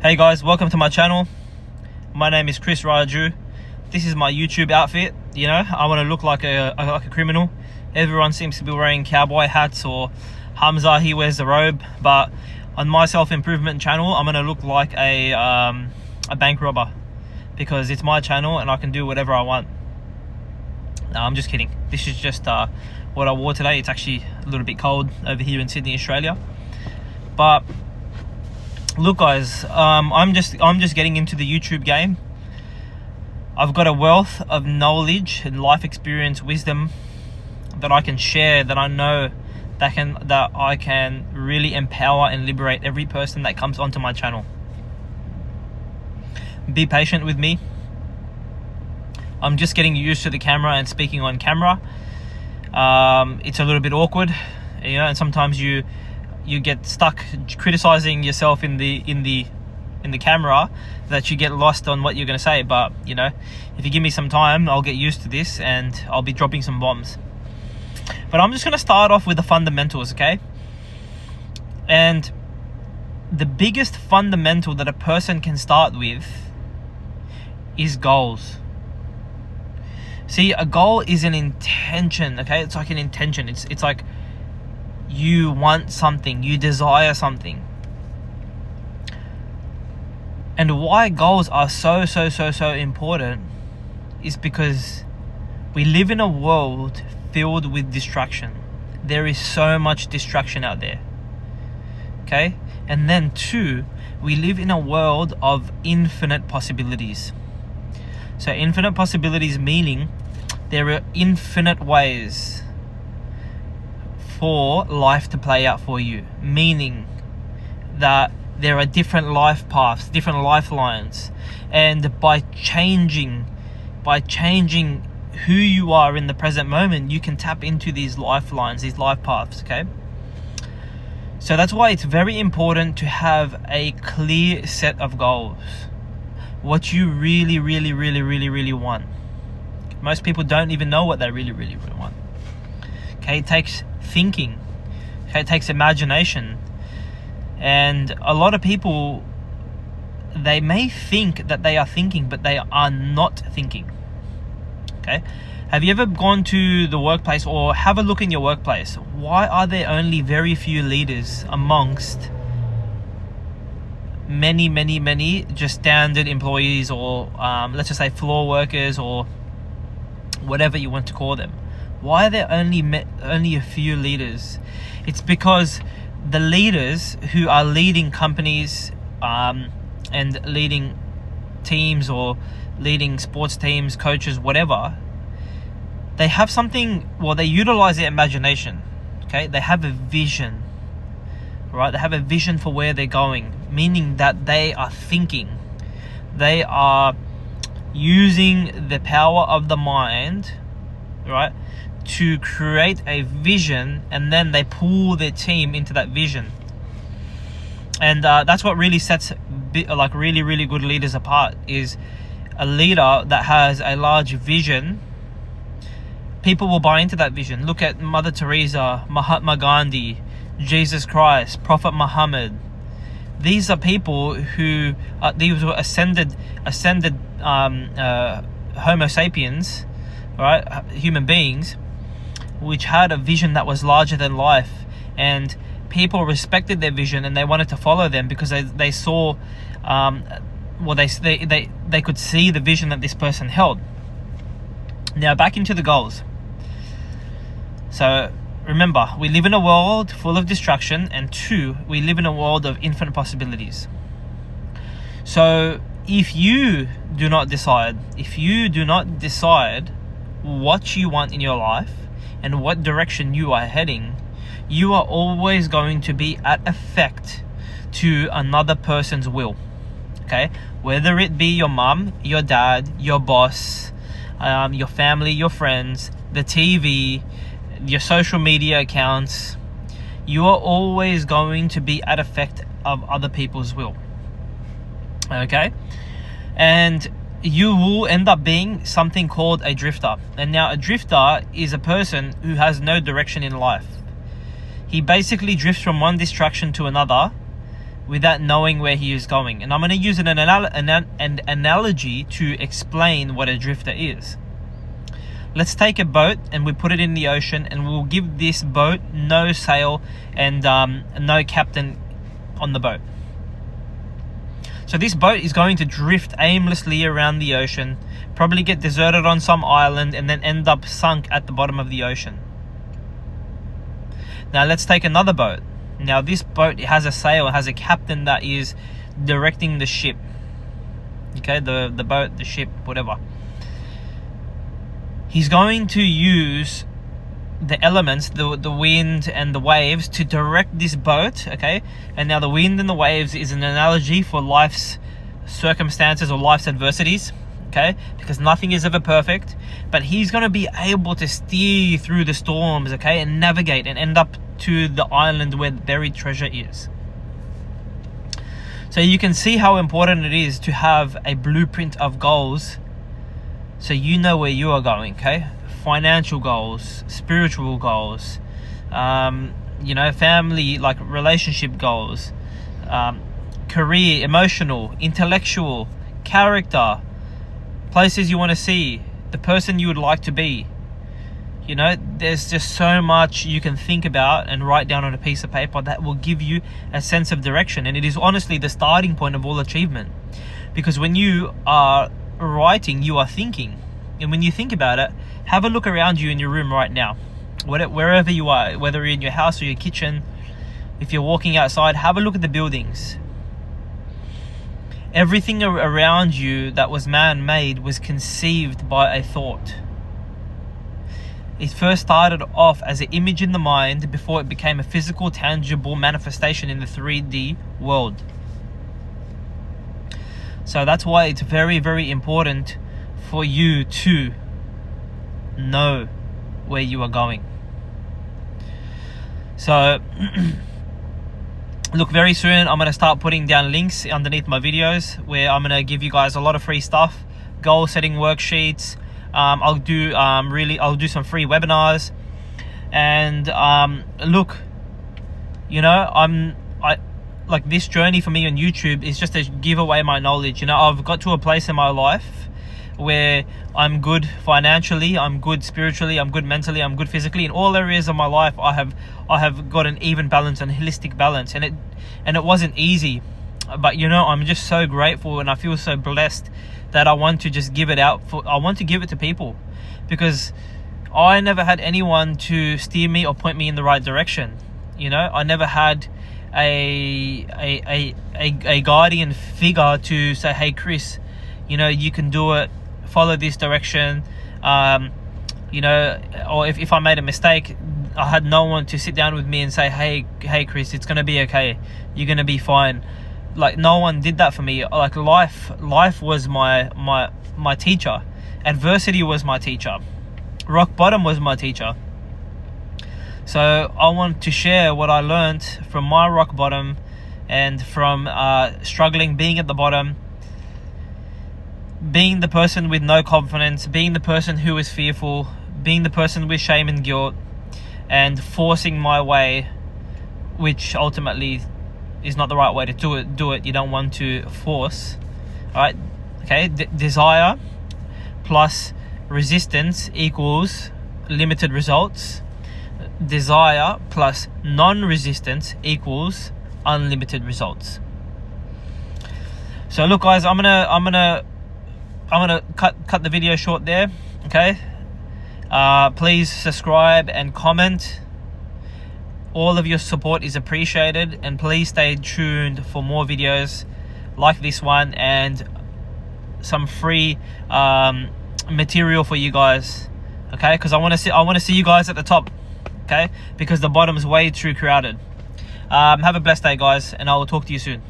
Hey guys, welcome to my channel. My name is Chris Raju. This is my YouTube outfit. You know, I want to look like a criminal. Everyone seems to be wearing cowboy hats, or Hamza, he wears the robe. But on my self-improvement channel, I'm going to look like a bank robber, because it's my channel and I can do whatever I want. No, I'm just kidding. This is just what I wore today. It's actually a little bit cold over here in Sydney, Australia. But look guys, I'm just getting into the YouTube game. I've got a wealth of knowledge and life experience, wisdom that I can share, that I know that I can really empower and liberate every person that comes onto my channel. Be patient with me. I'm just getting used to the camera and speaking on camera. It's a little bit awkward, you know, and sometimes you get stuck criticizing yourself in the camera, that you get lost on what you're going to say. But you know, if you give me some time, I'll get used to this and I'll be dropping some bombs. But I'm just going to start off with the fundamentals, okay? And the biggest fundamental that a person can start with is goals. See, a goal is an intention, okay? It's like an intention. It's like you want something, you desire something. And why goals are so important is because we live in a world filled with distraction. There is so much distraction out there, okay? And then two, we live in a world of infinite possibilities. So infinite possibilities meaning there are infinite ways for life to play out for you, meaning that there are different life paths, different lifelines, and by changing who you are in the present moment, you can tap into these lifelines, these life paths, okay? So that's why it's very important to have a clear set of goals. What you really want. Most people don't even know what they really want. Okay, it takes thinking. Okay, it takes imagination. And a lot of people, they may think that they are thinking, but they are not thinking. Okay, have you ever gone to the workplace, or have a look in your workplace? Why are there only very few leaders amongst many just standard employees, or let's just say floor workers, or whatever you want to call them? Why are there only a few leaders? It's because the leaders who are leading companies and leading teams, or leading sports teams, coaches, whatever, they have something, well, they utilize their imagination, okay? They have a vision, right? They have a vision for where they're going, meaning that they are thinking. They are using the power of the mind, right, to create a vision, and then they pull their team into that vision. And that's what really sets really good leaders apart, is a leader that has a large vision. People will buy into that vision. Look at Mother Teresa, Mahatma Gandhi, Jesus Christ, Prophet Muhammad. These are people who these were ascended Homo sapiens, right? Human beings, which had a vision that was larger than life, and people respected their vision and they wanted to follow them because they saw, they could see the vision that this person held. Now back into the goals. So remember, we live in a world full of distraction, and two, we live in a world of infinite possibilities. So if you do not decide what you want in your life and what direction you are heading, you are always going to be at effect to another person's will, okay? Whether it be your mom, your dad, your boss, your family, your friends, the TV, your social media accounts, you are always going to be at effect of other people's will, okay? And you will end up being something called a drifter. And now a drifter is a person who has no direction in life. He basically drifts from one distraction to another, without knowing where he is going. And I'm going to use an analogy to explain what a drifter is. Let's take a boat and we put it in the ocean, and we'll give this boat no sail and no captain on the boat. So this boat is going to drift aimlessly around the ocean, probably get deserted on some island, and then end up sunk at the bottom of the ocean. Now let's take another boat. Now this boat has a sail, has a captain that is directing the ship. Okay, the boat, the ship, whatever. He's going to use the elements, the wind and the waves, to direct this boat, okay? And now the wind and the waves is an analogy for life's circumstances or life's adversities, okay? Because nothing is ever perfect, but he's going to be able to steer through the storms, okay? And navigate and end up to the island where the buried treasure is. So you can see how important it is to have a blueprint of goals, so you know where you are going, okay? Financial goals, spiritual goals, family, like relationship goals, career, emotional, intellectual, character, places you want to see, the person you would like to be. You know, there's just so much you can think about and write down on a piece of paper that will give you a sense of direction. And it is honestly the starting point of all achievement. Because when you are writing, you are thinking. And when you think about it, have a look around you in your room right now. Wherever you are, whether you're in your house or your kitchen, if you're walking outside, have a look at the buildings. Everything around you that was man-made was conceived by a thought. It first started off as an image in the mind before it became a physical, tangible manifestation in the 3D world. So that's why it's very, very important for you to know where you are going. So look, very soon I'm going to start putting down links underneath my videos where I'm going to give you guys a lot of free stuff, goal setting worksheets. I'll do some free webinars, and look, you know, like this journey for me on YouTube is just to give away my knowledge. You know, I've got to a place in my life where I'm good financially, I'm good spiritually, I'm good mentally, I'm good physically. In all areas of my life, I have got an even balance and holistic balance, and it wasn't easy, but you know, I'm just so grateful and I feel so blessed that I want to just give it out. I want to give it to people, because I never had anyone to steer me or point me in the right direction. You know, I never had a guardian figure to say, hey Chris, you know, you can do it, follow this direction. You know, or if I made a mistake, I had no one to sit down with me and say, hey Chris, it's gonna be okay, you're gonna be fine. Like, no one did that for me. Like, life was my teacher. Adversity was my teacher. Rock bottom was my teacher. So I want to share what I learned from my rock bottom and from struggling, being at the bottom, being the person with no confidence, being the person who is fearful, being the person with shame and guilt, and forcing my way, which ultimately is not the right way to do it. You don't want to force. All right, okay. Desire plus resistance equals limited results. Desire plus non-resistance equals unlimited results. So look, guys, I'm gonna cut the video short there. Okay. Please subscribe and comment. All of your support is appreciated, and please stay tuned for more videos like this one and some free material for you guys. Okay, because I want to see you guys at the top. Okay, because the bottom's way too crowded. Have a blessed day, guys, and I will talk to you soon.